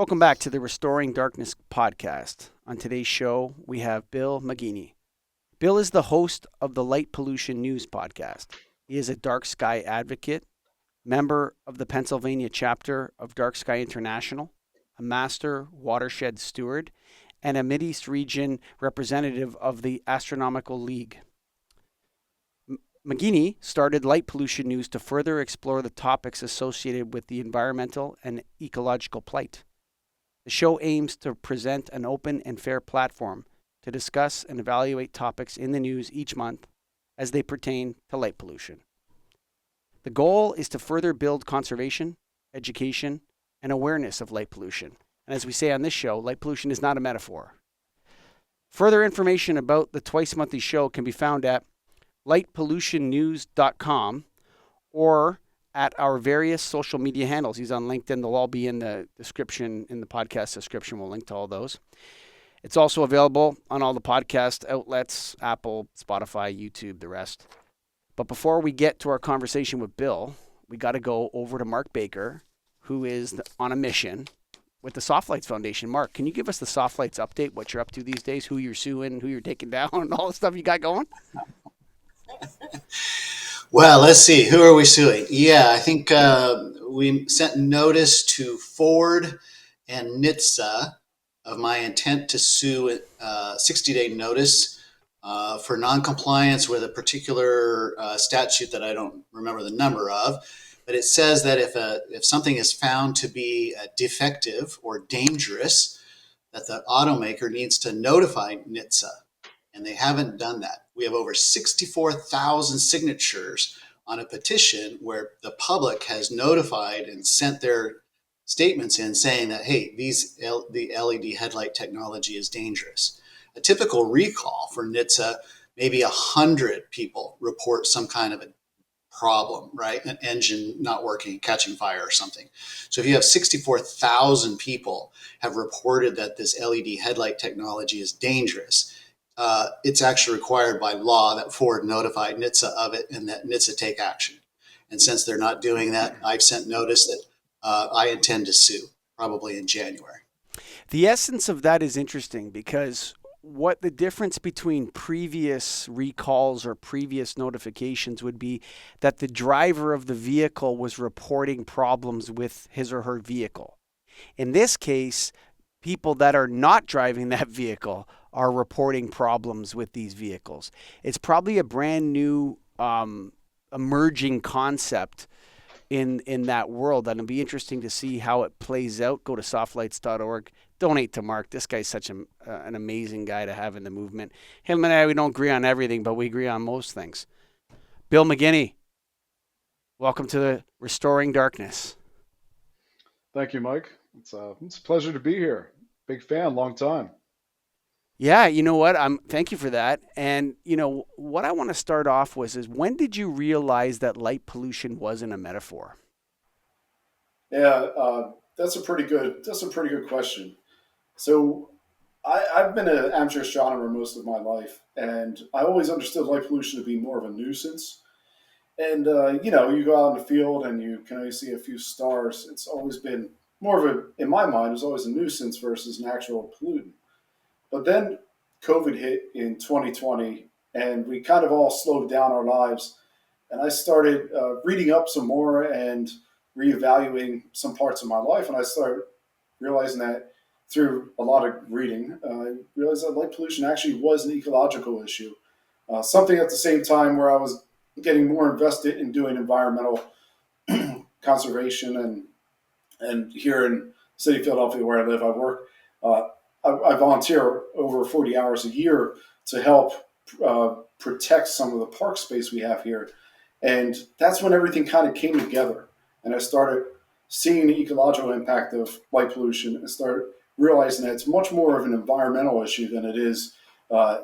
Welcome back to the Restoring Darkness podcast. On today's show, we have Bill McGeeney. Bill is the host of the Light Pollution News podcast. He is a dark sky advocate, member of the Pennsylvania chapter of Dark Sky International, a master watershed steward, and a Mideast region representative of the Astronomical League. McGeeney started Light Pollution News to further explore the topics associated with the environmental and ecological plight. The show aims to present an open and fair platform to discuss and evaluate topics in the news each month as they pertain to light pollution. The goal is to further build conservation, education, and awareness of light pollution. And as we say on this show, light pollution is not a metaphor. Further information about the twice-monthly show can be found at lightpollutionnews.com or at our various social media handles. He's on LinkedIn. They'll all be in the description, in the podcast description. We'll link to all those. It's also available on all the podcast outlets, Apple, Spotify, YouTube, the rest. But before we get to our conversation with Bill, we got to go over to Mark Baker, who is on a mission with the Soft Lights Foundation. Mark, can you give us the Soft Lights update, what you're up to these days, who you're suing, who you're taking down, and all the stuff you got going? Well, let's see. Who are we suing? Yeah, I think we sent notice to Ford and NHTSA of my intent to sue 60-day notice for noncompliance with a particular statute that I don't remember the number of. But it says that if something is found to be defective or dangerous, that the automaker needs to notify NHTSA. And they haven't done that. We have over 64,000 signatures on a petition where the public has notified and sent their statements in saying that, hey, the LED headlight technology is dangerous. A typical recall for NHTSA, maybe 100 people report some kind of a problem, right? An engine not working, catching fire or something. So if you have 64,000 people have reported that this LED headlight technology is dangerous, it's actually required by law that Ford notify NHTSA of it and that NHTSA take action. And since they're not doing that, I've sent notice that I intend to sue, probably in January. The essence of that is interesting because what the difference between previous recalls or previous notifications would be that the driver of the vehicle was reporting problems with his or her vehicle. In this case, people that are not driving that vehicle are reporting problems with these vehicles. It's probably a brand new emerging concept in that world, and it'll be interesting to see how it plays out. Go to softlights.org. Donate to Mark. This guy's such an amazing guy to have in the movement. Him and I, we don't agree on everything, but we agree on most things. Bill McGeeney, welcome to the Restoring Darkness. Thank you, Mike. It's a pleasure to be here. Big fan, long time. Yeah, you know what? Thank you for that. And you know what I want to start off with is when did you realize that light pollution wasn't a metaphor? Yeah, that's a pretty good question. So I've been an amateur astronomer most of my life, and I always understood light pollution to be more of a nuisance. And you go out in the field and you can only see a few stars. It's always been more of in my mind, it was always a nuisance versus an actual pollutant. But then COVID hit in 2020, and we kind of all slowed down our lives. And I started reading up some more and reevaluating some parts of my life. And I started realizing that through a lot of reading, I realized that light pollution actually was an ecological issue. Something at the same time where I was getting more invested in doing environmental conservation. And here in the city of Philadelphia, where I live, I work. I volunteer over 40 hours a year to help protect some of the park space we have here. And that's when everything kind of came together. And I started seeing the ecological impact of light pollution and started realizing that it's much more of an environmental issue than it is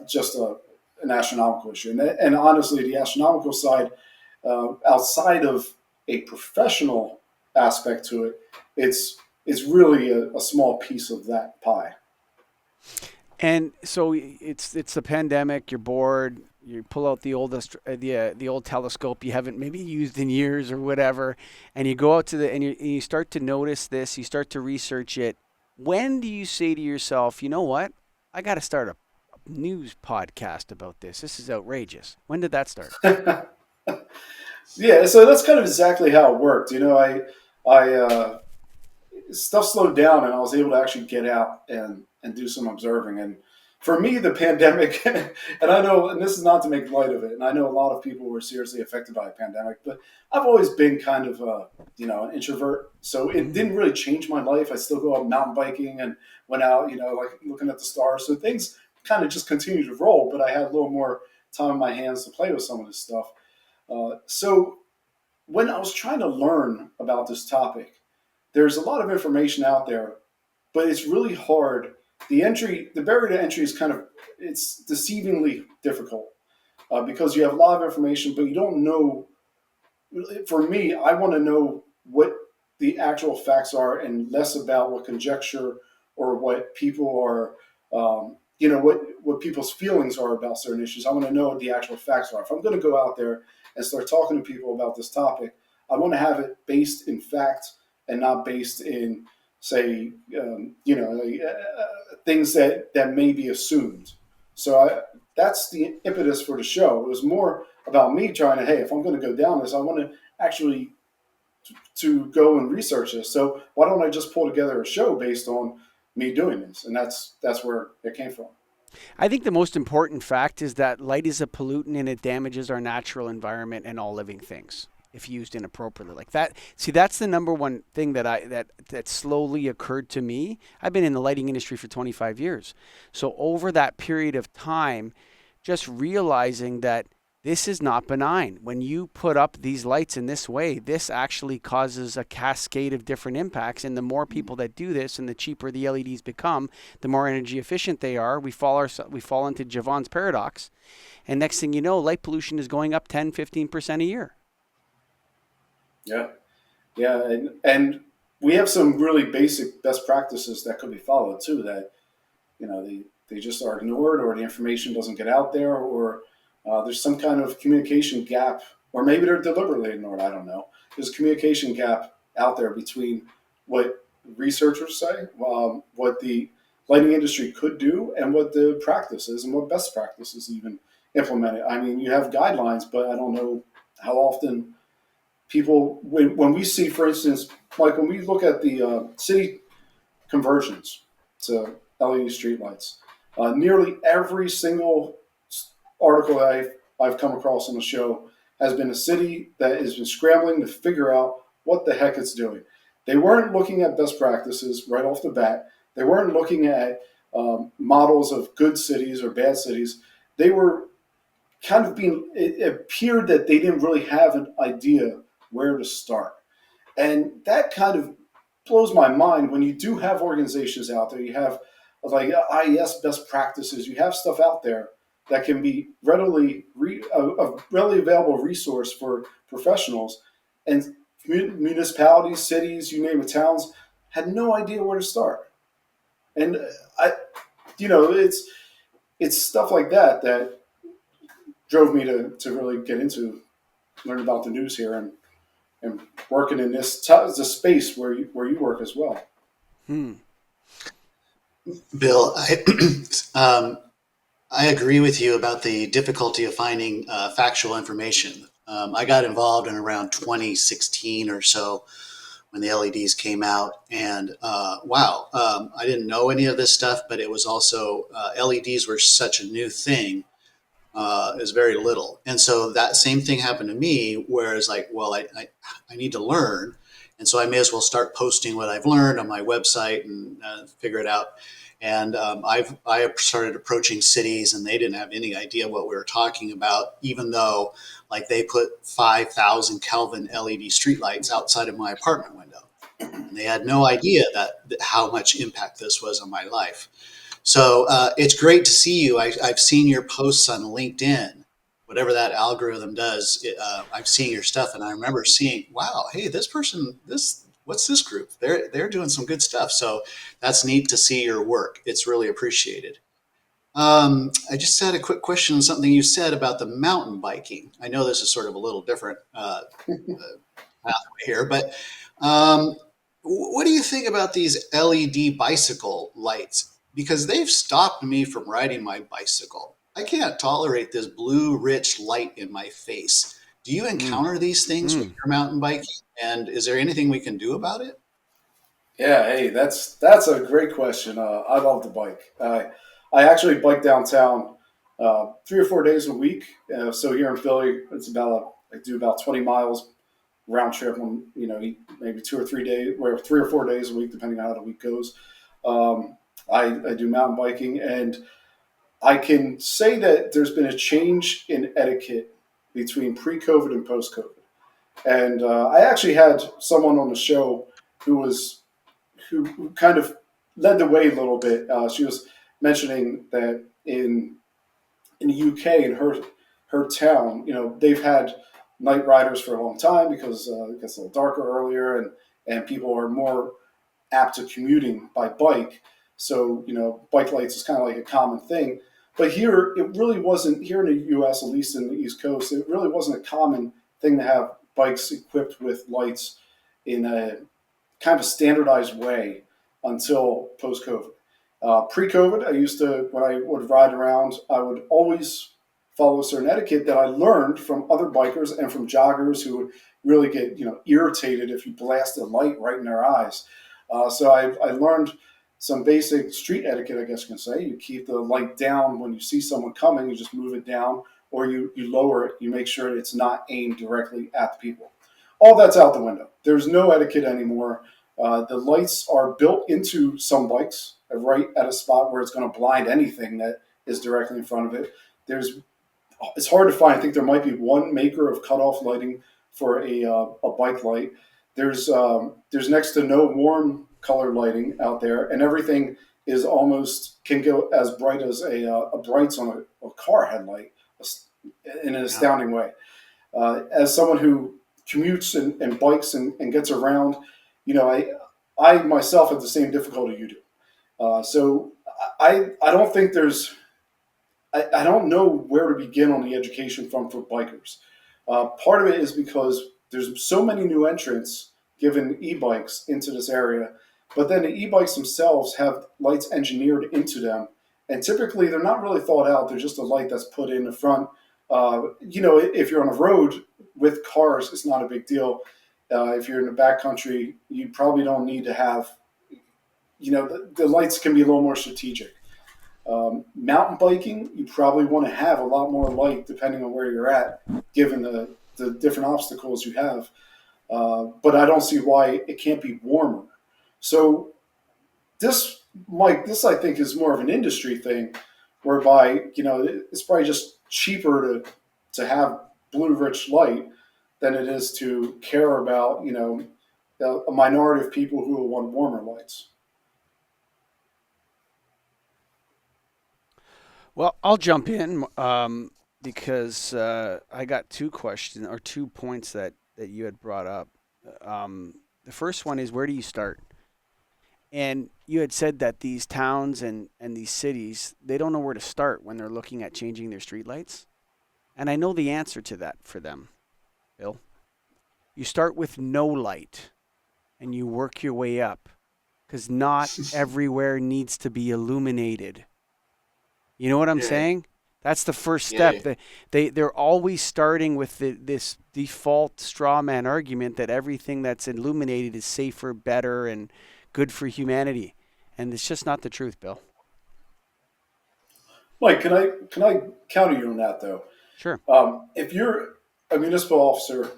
just an astronomical issue. And honestly, the astronomical side, outside of a professional aspect to it, it's really a small piece of that pie. And so it's the pandemic. You're bored. You pull out the old telescope you haven't maybe used in years or whatever, and you go out to and you start to notice this. You start to research it. when do you say to yourself, you know what? I got to start a news podcast about this. This is outrageous. When did that start? Yeah, so that's kind of exactly how it worked. I stuff slowed down, and I was able to actually get out and do some observing. And for me, the pandemic, and I know, and this is not to make light of it, and I know a lot of people were seriously affected by the pandemic, but I've always been kind of, an introvert, so it Mm-hmm. didn't really change my life. I still go out mountain biking and went out, like looking at the stars. So things kind of just continued to roll, but I had a little more time in my hands to play with some of this stuff. So when I was trying to learn about this topic, there's a lot of information out there, but it's really hard. The barrier to entry is it's deceivingly difficult because you have a lot of information, but you don't know. For me, I want to know what the actual facts are and less about what conjecture or what people are, what people's feelings are about certain issues. I want to know what the actual facts are. If I'm going to go out there and start talking to people about this topic, I want to have it based in fact and not based in, say, things that may be assumed. That's the impetus for the show. It was more about me trying to, hey, if I'm going to go down this, I want to actually to go and research this. So why don't I just pull together a show based on me doing this? And that's where it came from. I think the most important fact is that light is a pollutant and it damages our natural environment and all living things if used inappropriately. Like that. See, that's the number one thing that slowly occurred to me. I've been in the lighting industry for 25 years. So over that period of time, just realizing that this is not benign. When you put up these lights in this way, this actually causes a cascade of different impacts. And the more people that do this and the cheaper the LEDs become, the more energy efficient they are. We fall into Javon's paradox. And next thing you know, light pollution is going up 10, 15% a year. Yeah. Yeah. And we have some really basic best practices that could be followed too, that, they just are ignored, or the information doesn't get out there, or there's some kind of communication gap, or maybe they're deliberately ignored. I don't know. There's a communication gap out there between what researchers say, what the lighting industry could do, and what the practice is, and what best practices even implemented. I mean, you have guidelines, but I don't know how often people, when we see, for instance, like when we look at the city conversions to LED streetlights, nearly every single article that I've come across on the show has been a city that has been scrambling to figure out what the heck it's doing. They weren't looking at best practices right off the bat. They weren't looking at models of good cities or bad cities. They were it appeared that they didn't really have an idea where to start. And that kind of blows my mind when you do have organizations out there. You have like IES best practices. You have stuff out there that can be a readily available resource for professionals. And municipalities, cities, you name it, towns, had no idea where to start. And it's stuff like that drove me to really get into learn about the news here and working in this the space where you work as well. Bill, I agree with you about the difficulty of finding factual information. I got involved in around 2016 or so when the LEDs came out, and I didn't know any of this stuff, but it was also LEDs were such a new thing. Is very little, and so that same thing happened to me. Whereas, like, well, I need to learn, and so I may as well start posting what I've learned on my website and figure it out. And I started approaching cities, and they didn't have any idea what we were talking about, even though, like, they put 5,000 Kelvin LED streetlights outside of my apartment window, and they had no idea that how much impact this was on my life. So it's great to see you. I've seen your posts on LinkedIn, whatever that algorithm does. I've seen your stuff, and I remember seeing, wow, hey, this person, what's this group? They're doing some good stuff. So that's neat to see your work. It's really appreciated. I just had a quick question on something you said about the mountain biking. I know this is sort of a little different pathway here, but What do you think about these LED bicycle lights? Because they've stopped me from riding my bicycle. I can't tolerate this blue rich light in my face. Do you Mm, encounter these things when mm. you're mountain biking? And is there anything we can do about it? Yeah, hey, that's a great question. I love to bike. I actually bike downtown 3 or 4 days a week. So here in Philly, it's I do about 20 miles round trip on maybe 2 or 3 days, or 3 or 4 days a week, depending on how the week goes. I do mountain biking, and I can say that there's been a change in etiquette between pre-COVID and post-COVID. And I actually had someone on the show who was who kind of led the way a little bit. She was mentioning that in the UK, in her town, they've had night riders for a long time because it gets a little darker earlier, and people are more apt to commuting by bike. So bike lights is kind of like a common thing. But here, it really wasn't. Here in the U.S., at least in the East Coast, it really wasn't a common thing to have bikes equipped with lights in a kind of a standardized way until post COVID. Pre-COVID, I used to, when I would ride around, I would always follow a certain etiquette that I learned from other bikers and from joggers who would really get irritated if you blasted a light right in their eyes. So I learned some basic street etiquette, I guess you can say. You keep the light down when you see someone coming, you just move it down, or you lower it. You make sure it's not aimed directly at the people. All that's out the window. There's no etiquette anymore. The lights are built into some bikes right at a spot where it's going to blind anything that is directly in front of it. It's hard to find. I think there might be one maker of cutoff lighting for a bike light. There's next to no warm color lighting out there, and everything is almost can go as bright as a brights on a car headlight in an astounding way. As someone who commutes and bikes and gets around, I myself have the same difficulty you do. So I don't think I don't know where to begin on the education front for bikers. Part of it is because there's so many new entrants given e-bikes into this area, but then the e-bikes themselves have lights engineered into them, and typically they're not really thought out. They're just a light that's put in the front. If you're on a road with cars, it's not a big deal. If you're in the backcountry, you probably don't need to have, the lights can be a little more strategic. Mountain biking, you probably want to have a lot more light depending on where you're at, given the different obstacles you have. But I don't see why it can't be warmer. So this, Mike, this I think is more of an industry thing, whereby it's probably just cheaper to have blue rich light than it is to care about a minority of people who will want warmer lights. Well, I'll jump in because I got two questions or 2 points that you had brought up. The first one is, where do you start? And you had said that these towns and these cities, they don't know where to start when they're looking at changing their streetlights. And I know the answer to that for them, Bill. You start with no light and you work your way up, because not everywhere needs to be illuminated. You know what I'm Yeah, saying? That's the first yeah, step. They're always starting with this default straw man argument that everything that's illuminated is safer, better, and good for humanity. And it's just not the truth, Bill. Mike, can I counter you on that though? Sure. If you're a municipal officer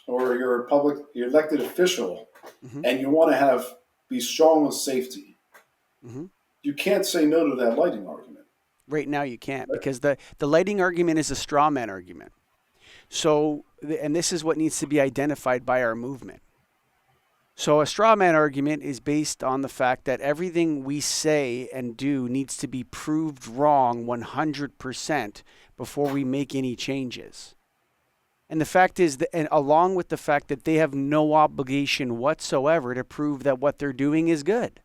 or you're you're elected official, Hmm. and you want to be strong on safety, Hmm. you can't say no to that lighting argument. Right now you can't, Right? because the lighting argument is a straw man argument. So, and this is what needs to be identified by our movement. So a straw man argument is based on the fact that everything we say and do needs to be proved wrong 100% before we make any changes. And the fact is that, and along with the fact that they have no obligation whatsoever to prove that what they're doing is good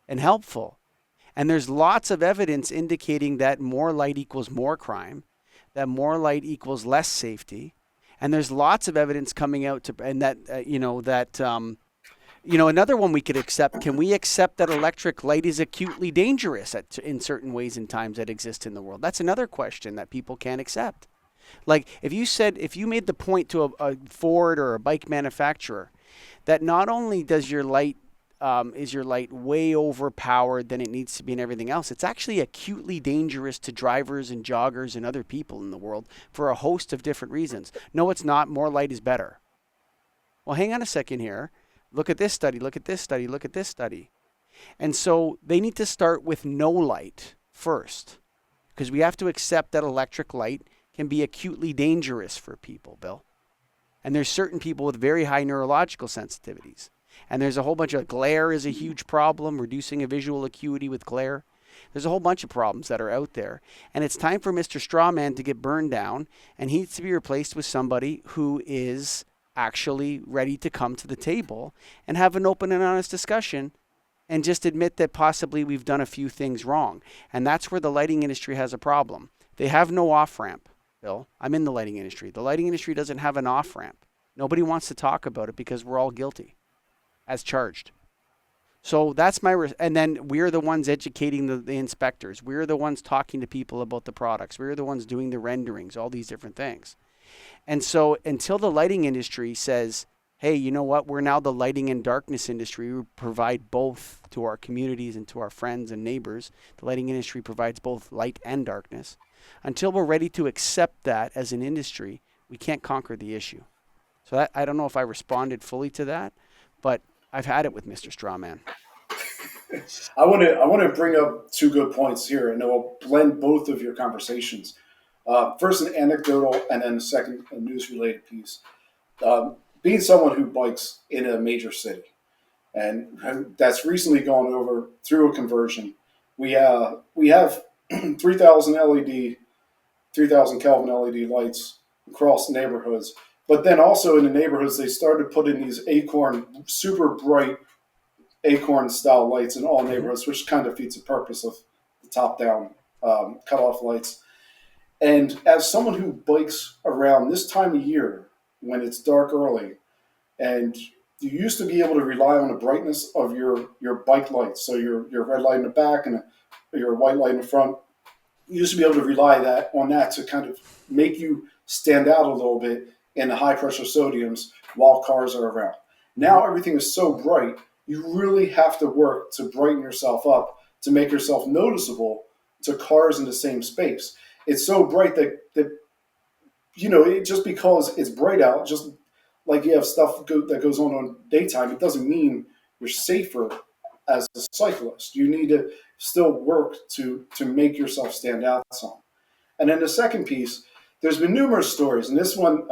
and helpful. And there's lots of evidence indicating that more light equals more crime, that more light equals less safety. And there's lots of evidence coming out to, and that, Another one we could accept. Can we accept that electric light is acutely dangerous in certain ways and times that exist in the world? That's another question that people can't accept. Like if you made the point to a Ford or a bike manufacturer that not only does your light is your light way overpowered than it needs to be and everything else, it's actually acutely dangerous to drivers and joggers and other people in the world for a host of different reasons. No, it's not. More light is better. Well, hang on a second here. Look at this study, look at this study, look at this study. And so they need to start with no light first, because we have to accept that electric light can be acutely dangerous for people, Bill. And there's certain people with very high neurological sensitivities. And there's a whole bunch of glare is a huge problem, reducing a visual acuity with glare. There's a whole bunch of problems that are out there. And it's time for Mr. Strawman to get burned down, and he needs to be replaced with somebody who is actually ready to come to the table and have an open and honest discussion and just admit that possibly we've done a few things wrong. And that's where the lighting industry has a problem. They have no off-ramp, Bill. I'm in the lighting industry. The lighting industry doesn't have an off-ramp. Nobody wants to talk about it because we're all guilty as charged. So that's and then we're the ones educating the inspectors. We're the ones talking to people about the products. We're the ones doing the renderings, all these different things. And so until the lighting industry says, hey, you know what, we're now the lighting and darkness industry. We provide both to our communities and to our friends and neighbors. The lighting industry provides both light and darkness. Until we're ready to accept that as an industry, we can't conquer the issue. So I don't know if I responded fully to that, but I've had it with Mr. Strawman. I want to bring up two good points here, and I'll blend both of your conversations. First, an anecdotal, and then the second, a news-related piece. Being someone who bikes in a major city, and that's recently gone over through a conversion, we have 3,000 Kelvin LED lights across neighborhoods. But then also in the neighborhoods, they started putting these super bright acorn-style lights in all neighborhoods, which kind of defeats the purpose of the top-down cutoff lights. And as someone who bikes around this time of year, when it's dark early, and you used to be able to rely on the brightness of your bike lights, so your red light in the back and your white light in the front, you used to be able to rely on that to kind of make you stand out a little bit in the high-pressure sodiums while cars are around. Now everything is so bright, you really have to work to brighten yourself up to make yourself noticeable to cars in the same space. It's so bright that just because it's bright out, just like you have stuff that goes on daytime, it doesn't mean you're safer as a cyclist. You need to still work to make yourself stand out some. And then the second piece, there's been numerous stories, and this one,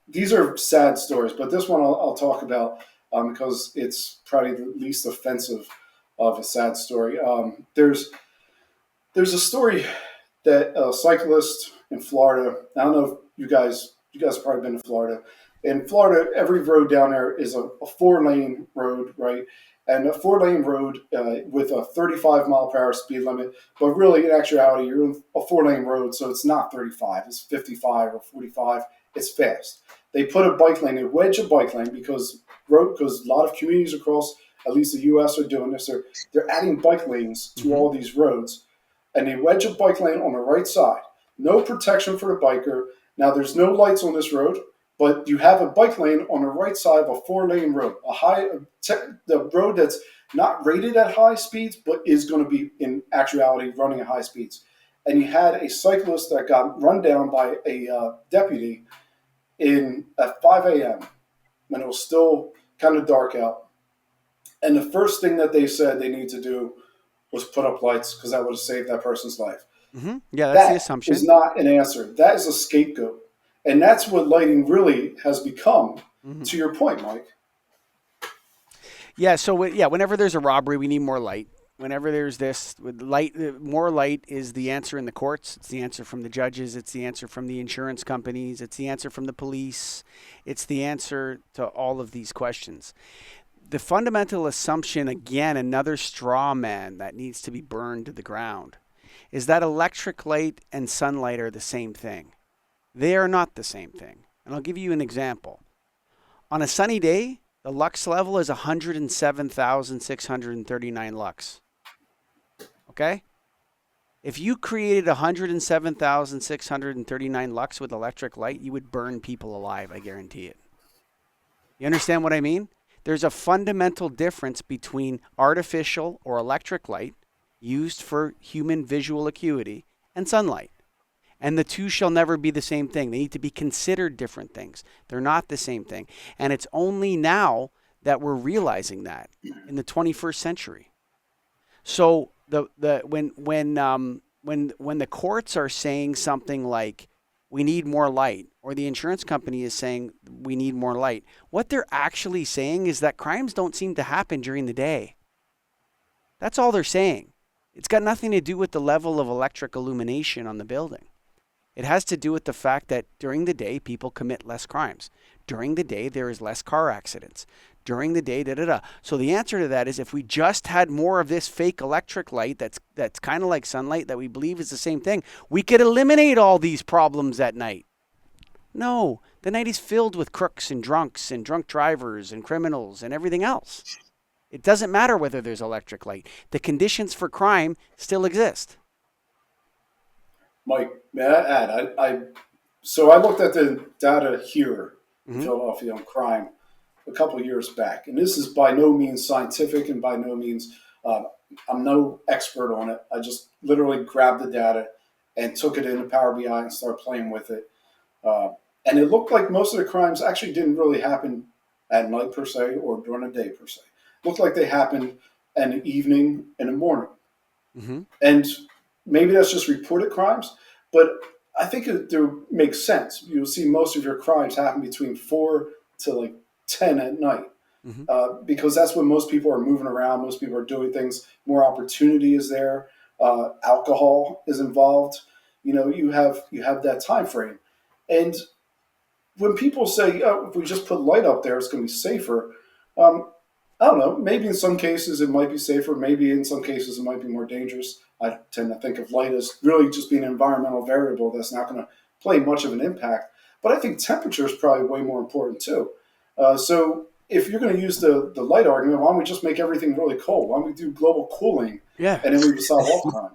these are sad stories, but this one I'll talk about because it's probably the least offensive of a sad story. There's a story that a cyclist in Florida, I don't know if you guys have probably been to Florida. In Florida, every road down there is a 4-lane road, right? And a 4-lane road with a 35 mile per hour speed limit. But really, in actuality, you're in a 4-lane road, so it's not 35. It's 55 or 45. It's fast. They put a bike lane, they wedge a bike lane because a lot of communities across, at least the U.S. are doing this. They're adding bike lanes to all these roads. And they wedge a bike lane on the right side. No protection for the biker. Now, there's no lights on this road, but you have a bike lane on the right side of a 4-lane road, the road that's not rated at high speeds, but is going to be, in actuality, running at high speeds. And you had a cyclist that got run down by a deputy at 5 a.m. when it was still kind of dark out. And the first thing that they said they need to do was put up lights because that would have saved that person's life. Mm-hmm. Yeah, that's the assumption. That is not an answer. That is a scapegoat. And that's what lighting really has become, to your point, Mike. Yeah, so whenever there's a robbery, we need more light. Whenever there's this, more light is the answer in the courts. It's the answer from the judges. It's the answer from the insurance companies. It's the answer from the police. It's the answer to all of these questions. The fundamental assumption, again, another straw man that needs to be burned to the ground, is that electric light and sunlight are the same thing. They are not the same thing. And I'll give you an example. On a sunny day, The lux level is 107,639 lux. Okay? If you created 107,639 lux with electric light, you would burn people alive, I guarantee it. You understand what I mean? There's a fundamental difference between artificial or electric light used for human visual acuity and sunlight. And the two shall never be the same thing. They need to be considered different things. They're not the same thing. And it's only now that we're realizing that in the 21st century. So when the courts are saying something like we need more light, or the insurance company is saying we need more light, what they're actually saying is that crimes don't seem to happen during the day. That's all they're saying. It's got nothing to do with the level of electric illumination on the building. It has to do with the fact that during the day, people commit less crimes. During the day, there is less car accidents. During the day, da-da-da. So the answer to that is if we just had more of this fake electric light that's kind of like sunlight that we believe is the same thing, we could eliminate all these problems at night. No, the night is filled with crooks and drunk drivers and criminals and everything else. It doesn't matter whether there's electric light. The conditions for crime still exist. Mike, may I add? So I looked at the data here in Philadelphia on crime a couple of years back, and this is by no means scientific, and by no means I'm no expert on it. I just literally grabbed the data and took it into Power BI and started playing with it, and it looked like most of the crimes actually didn't really happen at night per se or during the day per se. It looked like they happened in the evening and the morning, and maybe that's just reported crimes, but I think it makes sense. You'll see most of your crimes happen between 4 to like 10 at night, because that's when most people are moving around. Most people are doing things. More opportunity is there. Alcohol is involved. You have that time frame. And when people say, "Oh, if we just put light up there, it's going to be safer," I don't know. Maybe in some cases it might be safer. Maybe in some cases it might be more dangerous. I tend to think of light as really just being an environmental variable that's not going to play much of an impact. But I think temperature is probably way more important too. So if you're going to use the light argument, why don't we just make everything really cold? Why don't we do global cooling? Yeah. And then we would solve all crime.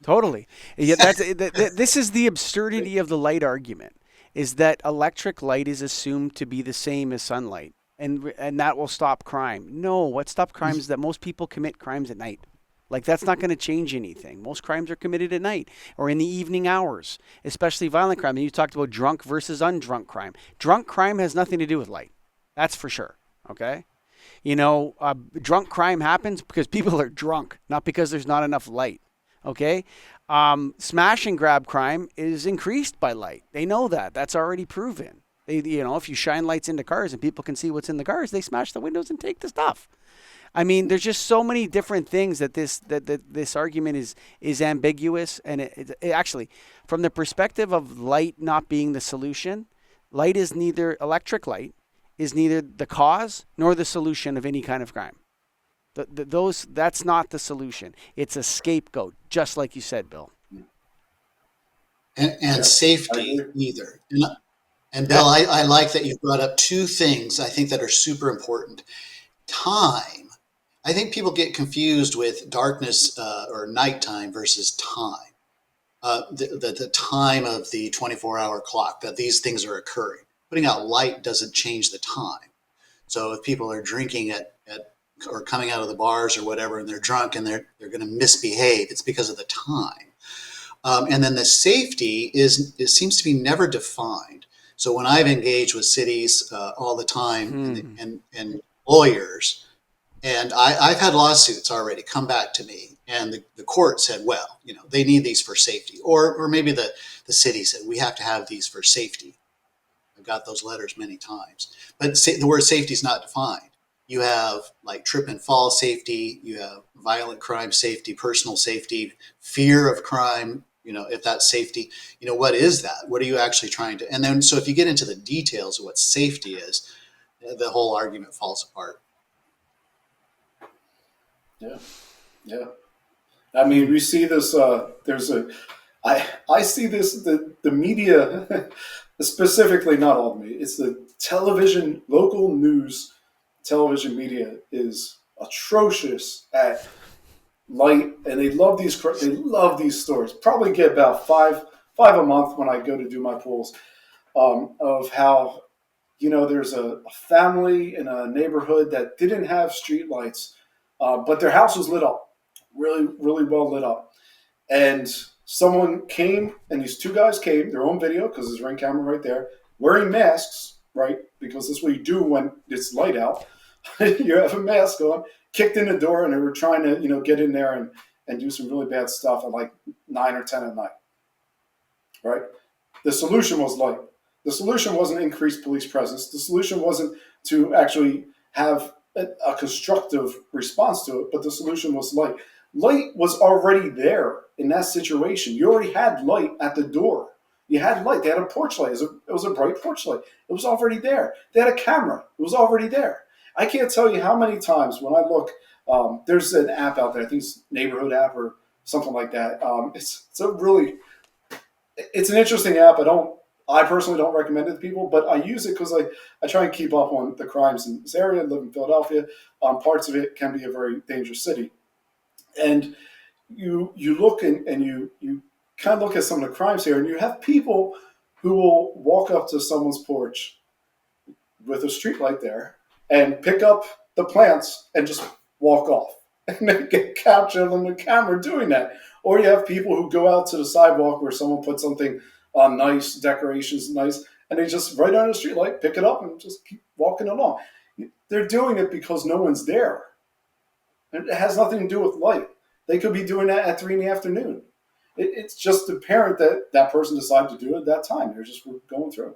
Totally. Yeah, this is the absurdity of the light argument, is that electric light is assumed to be the same as sunlight, and that will stop crime. No, what stops crime is that most people commit crimes at night. Like, that's not going to change anything. Most crimes are committed at night or in the evening hours, especially violent crime. And you talked about drunk versus undrunk crime. Drunk crime has nothing to do with light. That's for sure. Okay? Drunk crime happens because people are drunk, not because there's not enough light. Okay? Smash and grab crime is increased by light. They know that. That's already proven. If you shine lights into cars and people can see what's in the cars, they smash the windows and take the stuff. I mean, there's just so many different things that this argument is ambiguous, and it actually, from the perspective of light not being the solution, electric light is neither the cause nor the solution of any kind of crime. That's not the solution. It's a scapegoat, just like you said, Bill. And safety neither. And Bill, I like that you brought up two things I think that are super important. Time. I think people get confused with darkness or nighttime versus time. The time of the 24-hour clock, that these things are occurring. Putting out light doesn't change the time. So if people are drinking at or coming out of the bars or whatever, and they're drunk and they're going to misbehave, it's because of the time. And then the safety seems to be never defined. So when I've engaged with cities all the time and lawyers, and I've had lawsuits already come back to me, and the court said, well, they need these for safety. Or maybe the city said, we have to have these for safety. I've got those letters many times. But the word safety is not defined. You have like trip and fall safety, you have violent crime safety, personal safety, fear of crime, if that's safety, what is that? What are you actually trying to, and then, so if you get into the details of what safety is, the whole argument falls apart. Yeah. I mean, we see this, I see this, the media, specifically, not all the media, it's the television, local news television media is atrocious at light, and they love these stories. Probably get about five a month when I go to do my pools, of how there's a family in a neighborhood that didn't have street lights, but their house was lit up, really really well lit up, and someone came, and these two guys came, their own video because there's a ring camera right there, wearing masks, right? Because that's what you do when it's light out. You have a mask on, kicked in the door, and they were trying to, get in there and do some really bad stuff at like 9 or 10 at night, right? The solution was light. The solution wasn't increased police presence. The solution wasn't to actually have a constructive response to it, but the solution was light. Light was already there in that situation. You already had light at the door. You had light. They had a porch light. It was a bright porch light. It was already there. They had a camera. It was already there. I can't tell you how many times when I look, there's an app out there. I think it's Neighborhood app or something like that. It's an interesting app. I personally don't recommend it to people, but I use it because I try and keep up on the crimes in this area. I live in Philadelphia. Parts of it can be a very dangerous city. And you look and you kind of look at some of the crimes here, and you have people who will walk up to someone's porch with a street light there and pick up the plants and just walk off. And they get captured on the camera doing that. Or you have people who go out to the sidewalk where someone put something nice, decorations nice, and they just right on the street light, pick it up and just keep walking along. They're doing it because no one's there. And it has nothing to do with light. They could be doing that at 3 in the afternoon. It's just apparent that person decided to do it at that time. They're just going through.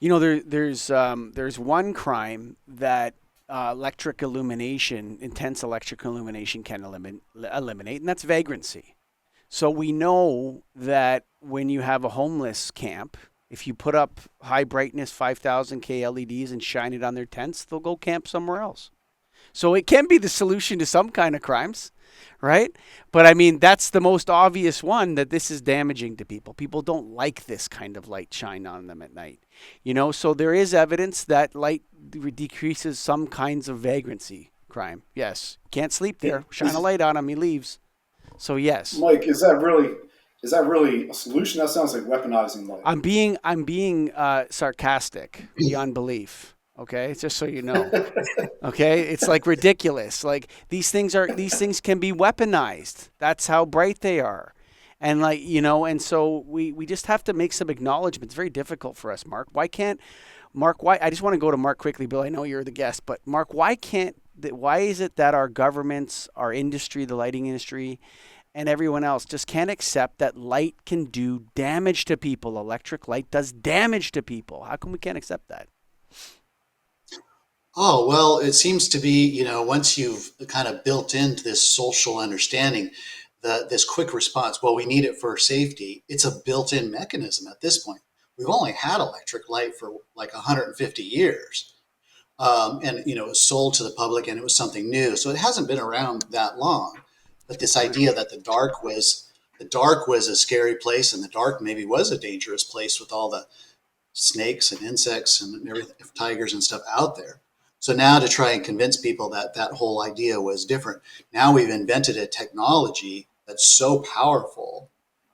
There's one crime that intense electric illumination can eliminate, and that's vagrancy. So we know that when you have a homeless camp, if you put up high brightness 5,000K LEDs and shine it on their tents, they'll go camp somewhere else. So it can be the solution to some kind of crimes, right? But I mean, that's the most obvious one, that this is damaging to people. People don't like this kind of light shine on them at night. So there is evidence that light decreases some kinds of vagrancy crime. Yes. Can't sleep there. Shine a light on him, he leaves. So yes. Mike, is that really a solution? That sounds like weaponizing light. I'm being sarcastic beyond belief. Okay, it's just so you know. Okay, it's like ridiculous. Like these things can be weaponized. That's how bright they are, and and so we just have to make some acknowledgement. It's very difficult for us, Mark. Why I just want to go to Mark quickly, Bill. I know you're the guest, but Mark, why is it that our governments, our industry, the lighting industry, and everyone else just can't accept that light can do damage to people? Electric light does damage to people. How come we can't accept that? Oh, well, it seems to be, once you've kind of built into this social understanding, this quick response, well, we need it for safety. It's a built-in mechanism at this point. We've only had electric light for like 150 years. And, it was sold to the public and it was something new. So it hasn't been around that long. But this idea that the dark was a scary place, and the dark maybe was a dangerous place with all the snakes and insects and everything, tigers and stuff out there. So now to try and convince people that whole idea was different, now we've invented a technology that's so powerful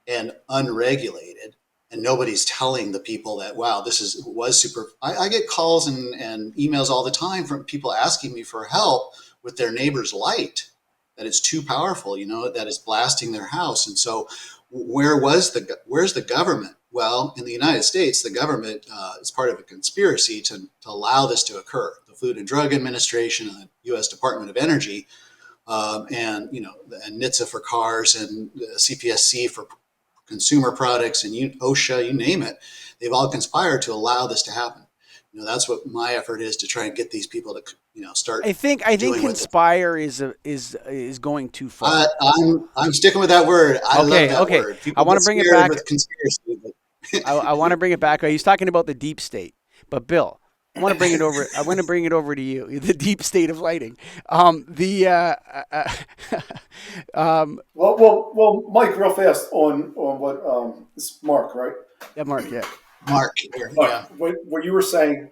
and unregulated, and nobody's telling the people that, wow, was super. I get calls and emails all the time from people asking me for help with their neighbor's light, that it's too powerful, that it's blasting their house. And so where's the government? Well, in the United States, the government is part of a conspiracy to allow this to occur. The Food and Drug Administration and the U.S. Department of Energy, and NHTSA for cars, and CPSC for consumer products, and OSHA, you name it. They've all conspired to allow this to happen. That's what my effort is, to try and get these people to start. I think conspire is going too far. I'm sticking with that word. I love that word. People I want to bring it back. With conspiracy, I want to bring it back. He's talking about the deep state, but Bill, I want to bring it over. I want to bring it over to you. The deep state of lighting. Well, Mike, real fast on what it's Mark, right? Yeah, Mark. Yeah. Mark. Yeah. What you were saying,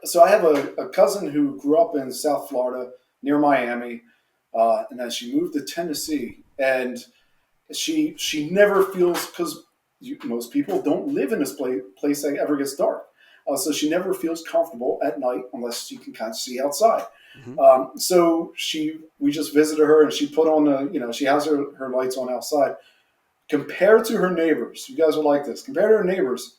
So I have a cousin who grew up in South Florida near Miami, and then she moved to Tennessee, and she never feels, because most people don't live in this place that ever gets dark. So she never feels comfortable at night unless you can kind of see outside. Mm-hmm. So we just visited her, and she put on she has her lights on outside. Compared to her neighbors, you guys are like this. Compared to her neighbors,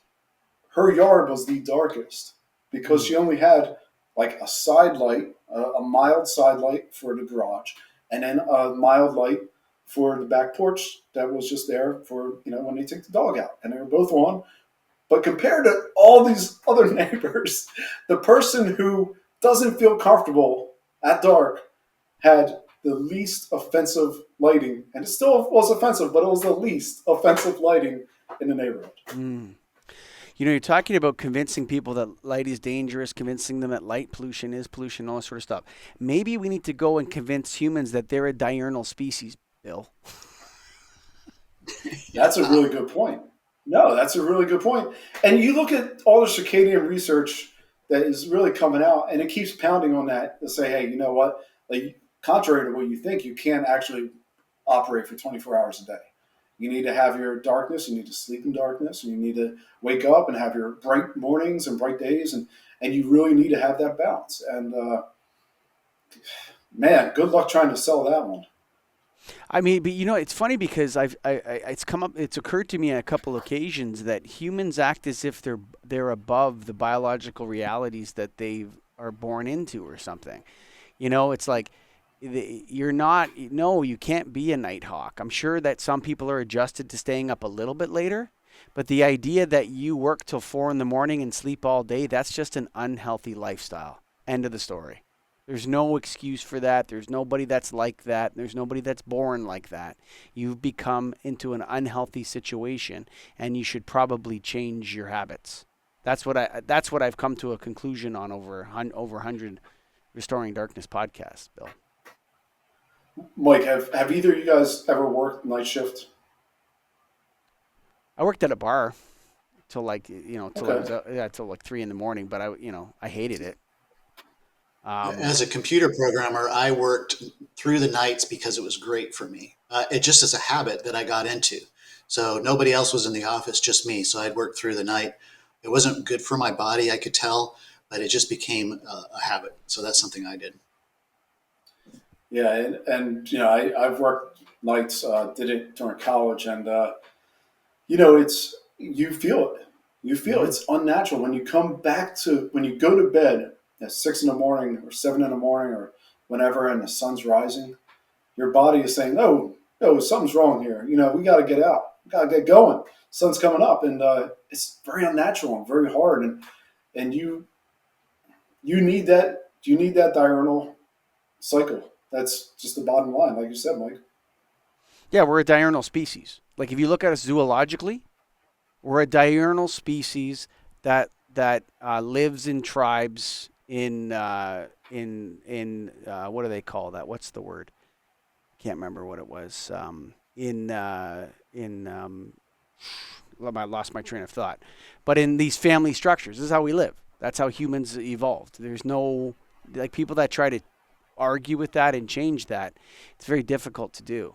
her yard was the darkest because she only had like a side light, a mild side light for the garage, and then a mild light for the back porch that was just there for when they take the dog out, and they were both on. But compared to all these other neighbors, the person who doesn't feel comfortable at dark had the least offensive lighting, and it still was offensive, but it was the least offensive lighting in the neighborhood. You're talking about convincing people that light is dangerous, convincing them that light pollution is pollution, all that sort of stuff. Maybe we need to go and convince humans that they're a diurnal species, Bill. That's a really good point. No, that's a really good point. And you look at all the circadian research that is really coming out, and it keeps pounding on that to say, hey, you know what? Like, contrary to what you think, you can't actually operate for 24 hours a day. You need to have your darkness, you need to sleep in darkness, and you need to wake up and have your bright mornings and bright days, and you really need to have that balance. And man, good luck trying to sell that one. I mean, but it's funny because it's occurred to me on a couple occasions that humans act as if they're above the biological realities that they are born into or something. It's like you're not. No, you can't be a night hawk. I'm sure that some people are adjusted to staying up a little bit later, but the idea that you work till 4 a.m. and sleep all day, that's just an unhealthy lifestyle. End of the story. There's no excuse for that. There's nobody that's like that. There's nobody that's born like that. You've become into an unhealthy situation, and you should probably change your habits. That's what I've come to a conclusion on over 100 Restoring Darkness podcasts, Bill. Mike, have either of you guys ever worked night shift? I worked at a bar till like till like 3 a.m, but I hated it. As a computer programmer, I worked through the nights because it was great for me. It just as a habit that I got into. So nobody else was in the office, just me. So I'd work through the night. It wasn't good for my body, I could tell, but it just became a habit. So that's something I did. Yeah, and I've worked nights, did it during college, and it's you feel it. You feel it's unnatural when you when you go to bed at 6 a.m. or 7 a.m. or whenever, and the sun's rising. Your body is saying, "Oh, something's wrong here. We got to get out. We got to get going. Sun's coming up," and it's very unnatural and very hard, and you need that. You need that diurnal cycle. That's just the bottom line, like you said, Mike. Yeah, we're a diurnal species. Like if you look at us zoologically, we're a diurnal species that lives in tribes in what do they call that? What's the word? Can't remember what it was. I lost my train of thought. But in these family structures, this is how we live. That's how humans evolved. There's no people that try to argue with that and change that. It's very difficult to do.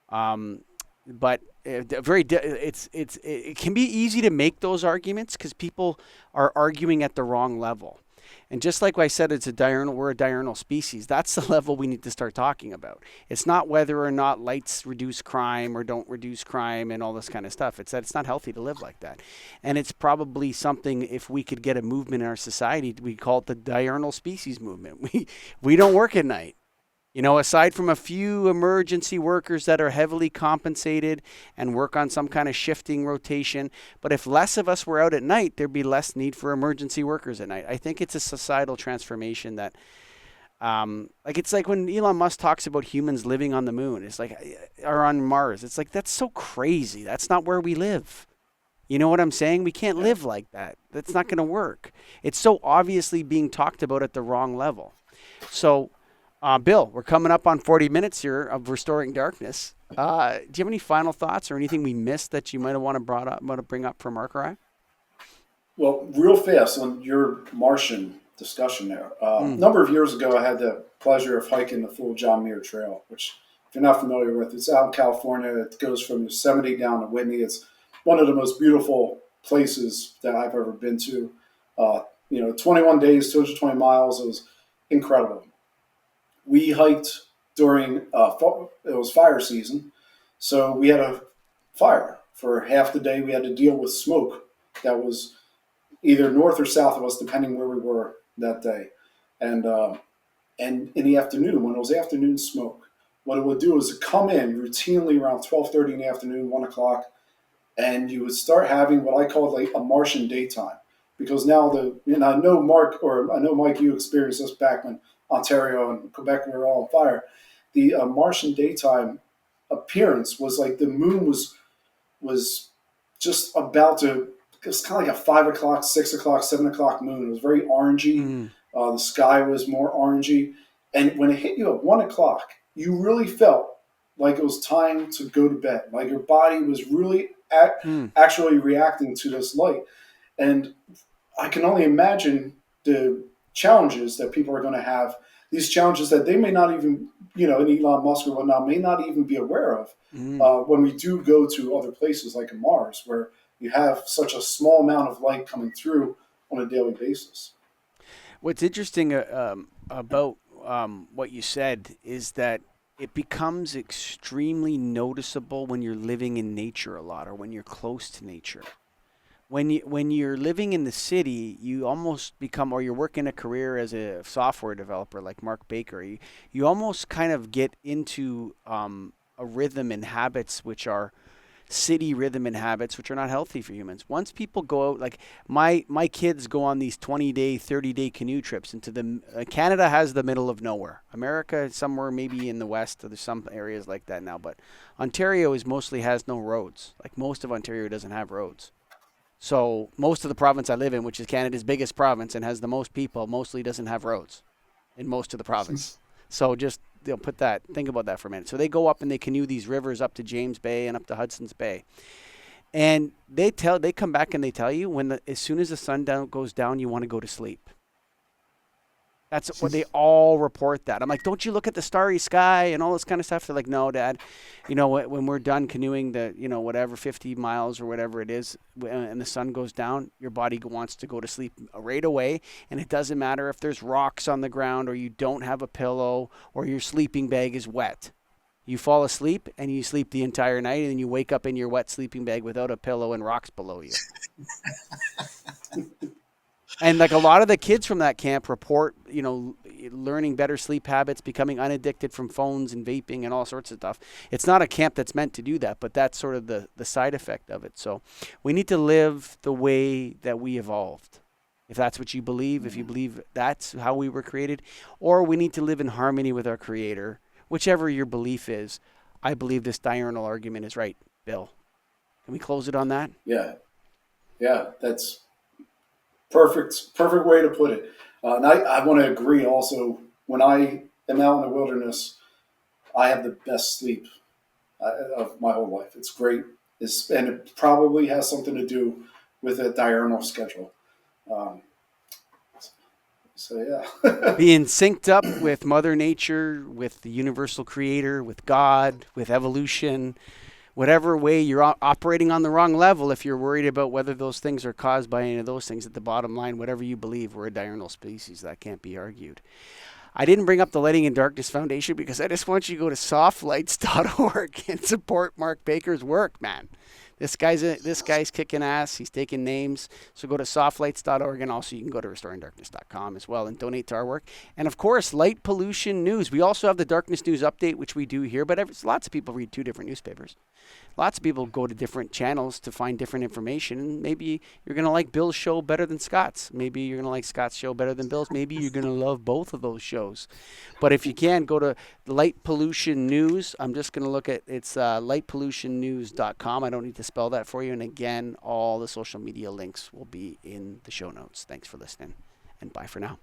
But it can be easy to make those arguments because people are arguing at the wrong level. And just like I said, we're a diurnal species. That's the level we need to start talking about. It's not whether or not lights reduce crime or don't reduce crime and all this kind of stuff. It's that it's not healthy to live like that. And it's probably something, if we could get a movement in our society, we call it the diurnal species movement. We don't work at night. Aside from a few emergency workers that are heavily compensated and work on some kind of shifting rotation. But if less of us were out at night, there'd be less need for emergency workers at night. I think it's a societal transformation that, it's like when Elon Musk talks about humans living on the moon. It's like, or on Mars. It's like, that's so crazy. That's not where we live. You know what I'm saying? We can't live like that. That's not going to work. It's so obviously being talked about at the wrong level. So, Bill, we're coming up on 40 minutes here of Restoring Darkness. Do you have any final thoughts or anything we missed that you might have want to bring up for Mark or I? Well, real fast on your Martian discussion there. A number of years ago, I had the pleasure of hiking the full John Muir Trail, which, if you're not familiar with, it's out in California. It goes from Yosemite down to Whitney. It's one of the most beautiful places that I've ever been to. 21 days, 220 miles. It was incredible. We hiked during it was fire season, so we had a fire for half the day. We had to deal with smoke that was either north or south of us, depending where we were that day. And in the afternoon, when it was afternoon smoke, what it would do is come in routinely around 12:30 in the afternoon, 1 o'clock, and you would start having what I call like a Martian daytime. Because now I know Mike, you experienced this back when Ontario and Quebec were all on fire. The Martian daytime appearance was like the moon was just about to. It was kind of like a 5 o'clock, 6 o'clock, 7 o'clock moon. It was very orangey. The sky was more orangey, and when it hit you at 1 o'clock, you really felt like it was time to go to bed. Like your body was really actually reacting to this light, and I can only imagine the challenges that people are going to have. These challenges that they may not even, and Elon Musk or whatnot may not even be aware of when we do go to other places like Mars, where you have such a small amount of light coming through on a daily basis. What's interesting about what you said is that it becomes extremely noticeable when you're living in nature a lot, or when you're close to nature. When you're living in the city, you almost become, or you're working a career as a software developer like Mark Baker, you almost kind of get into a rhythm and habits which are city rhythm and habits which are not healthy for humans. Once people go out, like my kids go on these 20-day, 30-day canoe trips into Canada has the middle of nowhere. America somewhere maybe in the west, there's some areas like that now, but Ontario mostly has no roads. Like most of Ontario doesn't have roads. So most of the province I live in, which is Canada's biggest province and has the most people, mostly doesn't have roads in most of the province. So just think about that for a minute. So they go up and they canoe these rivers up to James Bay and up to Hudson's Bay. And they come back and they tell you as soon as the sun goes down, you want to go to sleep. That's what they all report that. I'm like, don't you look at the starry sky and all this kind of stuff? They're like, no, Dad. When we're done canoeing whatever 50 miles or whatever it is, and the sun goes down, your body wants to go to sleep right away. And it doesn't matter if there's rocks on the ground or you don't have a pillow or your sleeping bag is wet. You fall asleep and you sleep the entire night, and then you wake up in your wet sleeping bag without a pillow and rocks below you. And like a lot of the kids from that camp report, learning better sleep habits, becoming unaddicted from phones and vaping and all sorts of stuff. It's not a camp that's meant to do that, but that's sort of the side effect of it. So we need to live the way that we evolved. If that's what you believe, if you believe that's how we were created, or we need to live in harmony with our Creator, whichever your belief is. I believe this diurnal argument is right, Bill. Can we close it on that? Yeah, that's perfect way to put it. And I want to agree also. When I am out in the wilderness, I have the best sleep of my whole life. It's great. And it probably has something to do with a diurnal schedule. So yeah. Being synced up with Mother Nature, with the universal creator, with God, with evolution, whatever way you're operating on the wrong level, if you're worried about whether those things are caused by any of those things, at the bottom line, whatever you believe, we're a diurnal species. That can't be argued. I didn't bring up the Lighting in Darkness Foundation because I just want you to go to softlights.org and support Mark Baker's work, man. This guy's kicking ass. He's taking names. So go to softlights.org, and also you can go to restoringdarkness.com as well and donate to our work. And of course, Light Pollution News. We also have the Darkness News Update, which we do here, but lots of people read 2 different newspapers. Lots of people go to different channels to find different information. And maybe you're going to like Bill's show better than Scott's. Maybe you're going to like Scott's show better than Bill's. Maybe you're going to love both of those shows. But if you can, go to Light Pollution News. I'm just going to look at it's lightpollutionnews.com. I don't need to spell that for you. And again, all the social media links will be in the show notes. Thanks for listening, and bye for now.